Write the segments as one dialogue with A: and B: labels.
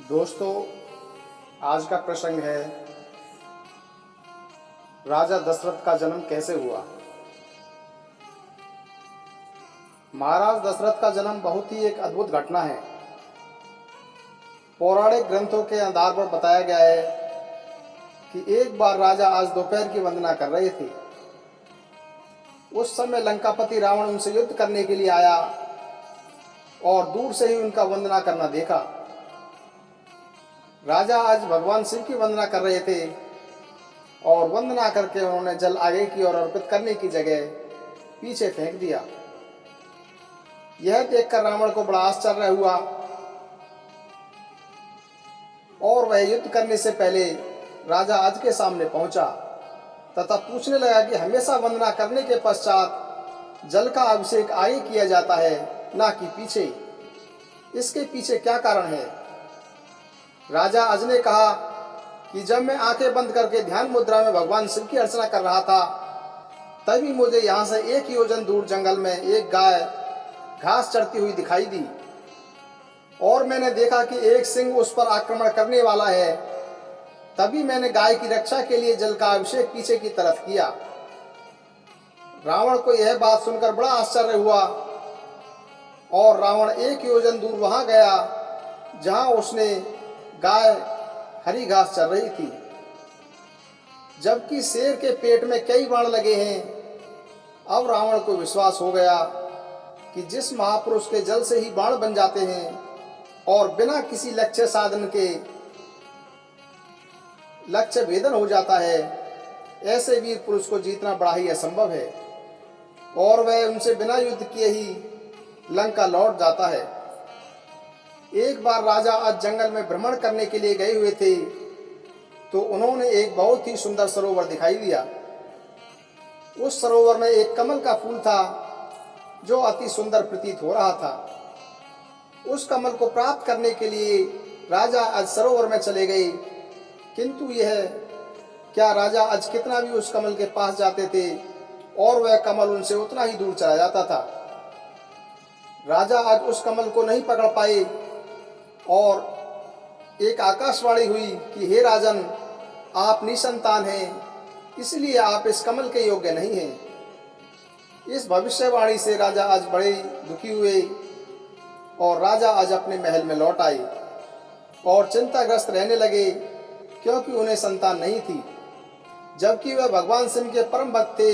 A: दोस्तों, आज का प्रसंग है राजा दशरथ का जन्म कैसे हुआ। महाराज दशरथ का जन्म बहुत ही एक अद्भुत घटना है। पौराणिक ग्रंथों के आधार पर बताया गया है कि एक बार राजा आज दोपहर की वंदना कर रहे थे। उस समय लंकापति रावण उनसे युद्ध करने के लिए आया और दूर से ही उनका वंदना करना देखा। राजा आज भगवान शिव की वंदना कर रहे थे और वंदना करके उन्होंने जल आगे की ओर अर्पित करने की जगह पीछे फेंक दिया। यह देखकर रावण को बड़ा आश्चर्य हुआ और वह युद्ध करने से पहले राजा आज के सामने पहुंचा तथा पूछने लगा कि हमेशा वंदना करने के पश्चात जल का अभिषेक आगे किया जाता है, ना कि पीछे। इसके पीछे क्या कारण है? राजा अज ने कहा कि जब मैं आंखें बंद करके ध्यान मुद्रा में भगवान शिव की अर्चना कर रहा था, तभी मुझे यहाँ से 1 योजन दूर जंगल में एक गाय घास चरती हुई दिखाई दी और मैंने देखा कि एक सिंह उस पर आक्रमण करने वाला है। तभी मैंने गाय की रक्षा के लिए जल का अभिषेक पीछे की तरफ किया। रावण को यह बात सुनकर बड़ा आश्चर्य हुआ और रावण 1 योजन दूर वहां गया जहां उसने गाय हरी घास चर रही थी, जबकि शेर के पेट में कई बाण लगे हैं। अब रावण को विश्वास हो गया कि जिस महापुरुष के जल से ही बाण बन जाते हैं और बिना किसी लक्ष्य साधन के लक्ष्य भेदन हो जाता है, ऐसे वीर पुरुष को जीतना बड़ा ही असंभव है और वह उनसे बिना युद्ध किए ही लंका लौट जाता है। एक बार राजा आज जंगल में भ्रमण करने के लिए गए हुए थे तो उन्होंने एक बहुत ही सुंदर सरोवर दिखाई दिया। उस सरोवर में एक कमल का फूल था जो अति सुंदर प्रतीत हो रहा था। उस कमल को प्राप्त करने के लिए राजा आज सरोवर में चले गए, किंतु यह क्या राजा आज कितना भी उस कमल के पास जाते थे और वह कमल उनसे उतना ही दूर चला जाता था। राजा आज उस कमल को नहीं पकड़ पाए और एक आकाशवाणी हुई कि हे राजन, आप निसंतान हैं, इसलिए आप इस कमल के योग्य नहीं हैं। इस भविष्यवाणी से राजा आज बड़े दुखी हुए और राजा आज अपने महल में लौट आए और चिंताग्रस्त रहने लगे क्योंकि उन्हें संतान नहीं थी, जबकि वह भगवान शिव के परम भक्त थे।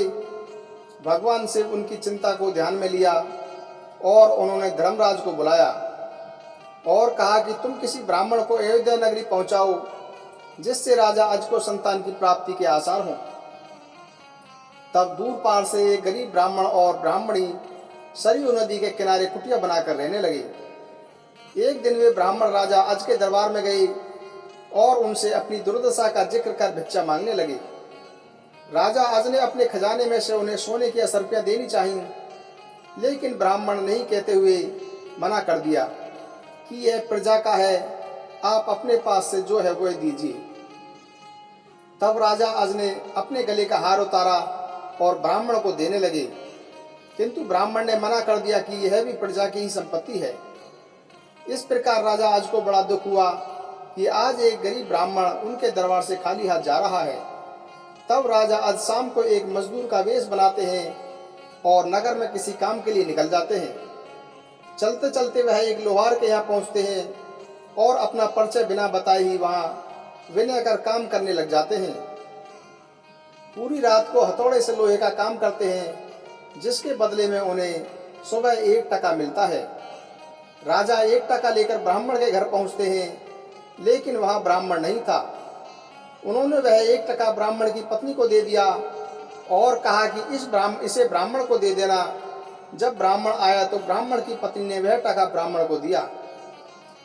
A: भगवान शिव उनकी चिंता को ध्यान में लिया और उन्होंने धर्मराज को बुलाया और कहा कि तुम किसी ब्राह्मण को अयोध्या नगरी पहुंचाओ जिससे राजा आज को संतान की प्राप्ति के आसार हों। तब दूर पार से एक गरीब ब्राह्मण और ब्राह्मणी सरयू नदी के किनारे कुटिया बनाकर रहने लगे। एक दिन वे ब्राह्मण राजा आज के दरबार में गए और उनसे अपनी दुर्दशा का जिक्र कर भिक्षा मांगने लगे। राजा आज ने अपने खजाने में से उन्हें सोने की 10 रुपया देनी चाहिए, लेकिन ब्राह्मण नहीं कहते हुए मना कर दिया कि यह प्रजा का है, आप अपने पास से जो है वह दीजिए। तब राजा आज ने अपने गले का हार उतारा और ब्राह्मण को देने लगे, किंतु ब्राह्मण ने मना कर दिया कि यह भी प्रजा की ही संपत्ति है। इस प्रकार राजा आज को बड़ा दुख हुआ कि आज एक गरीब ब्राह्मण उनके दरबार से खाली हाथ जा रहा है। तब राजा आज शाम को एक मजदूर का वेश बनाते हैं और नगर में किसी काम के लिए निकल जाते हैं। चलते चलते वह एक लोहार के यहाँ पहुँचते हैं और अपना परिचय बिना बताए ही वहाँ विनय कर काम करने लग जाते हैं। पूरी रात को हथौड़े से लोहे का काम करते हैं, जिसके बदले में उन्हें सुबह 1 टका मिलता है। राजा 1 टका लेकर ब्राह्मण के घर पहुँचते हैं, लेकिन वहाँ ब्राह्मण नहीं था। उन्होंने वह 1 टका ब्राह्मण की पत्नी को दे दिया और कहा कि इसे ब्राह्मण को दे देना। जब ब्राह्मण आया तो ब्राह्मण की पत्नी ने वह टका ब्राह्मण को दिया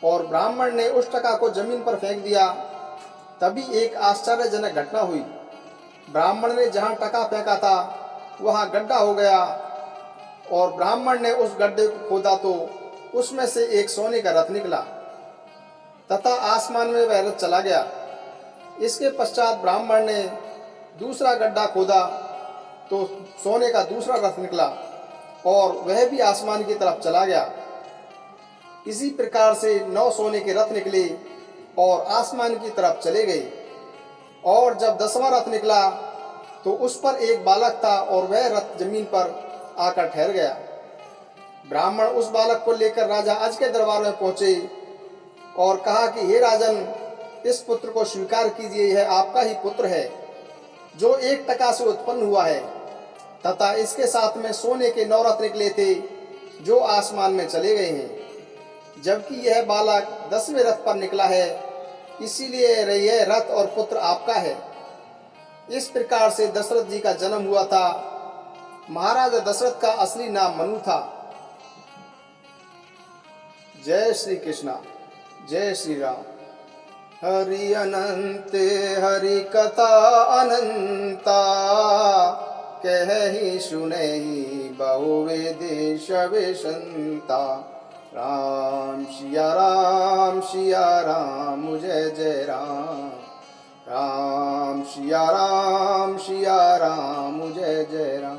A: और ब्राह्मण ने उस टका को जमीन पर फेंक दिया। तभी एक आश्चर्यजनक घटना हुई। ब्राह्मण ने जहाँ टका फेंका था वहाँ गड्ढा हो गया और ब्राह्मण ने उस गड्ढे को खोदा तो उसमें से एक सोने का रथ निकला तथा आसमान में वह रथ चला गया। इसके पश्चात ब्राह्मण ने दूसरा गड्ढा खोदा तो सोने का दूसरा रथ निकला और वह भी आसमान की तरफ चला गया। इसी प्रकार से 9 सोने के रथ निकले और आसमान की तरफ चले गए। और जब 10वां रथ निकला तो उस पर एक बालक था और वह रथ जमीन पर आकर ठहर गया। ब्राह्मण उस बालक को लेकर राजा अज के दरबार में पहुंचे और कहा कि हे राजन, इस पुत्र को स्वीकार कीजिए, यह आपका ही पुत्र है जो 1 टका से उत्पन्न हुआ है, तथा इसके साथ में सोने के 9 रथ निकले थे जो आसमान में चले गए हैं, जबकि यह बालक 10वें रथ पर निकला है, इसीलिए यह रथ और पुत्र आपका है। इस प्रकार से दशरथ जी का जन्म हुआ था। महाराज दशरथ का असली नाम मनु था। जय श्री कृष्णा, जय श्री राम। हरि अनंत हरि कथा अनंता, कहि सुनहि बहु देश विषंता। राम सिया राम जय जय राम। राम सिया राम जय जय राम।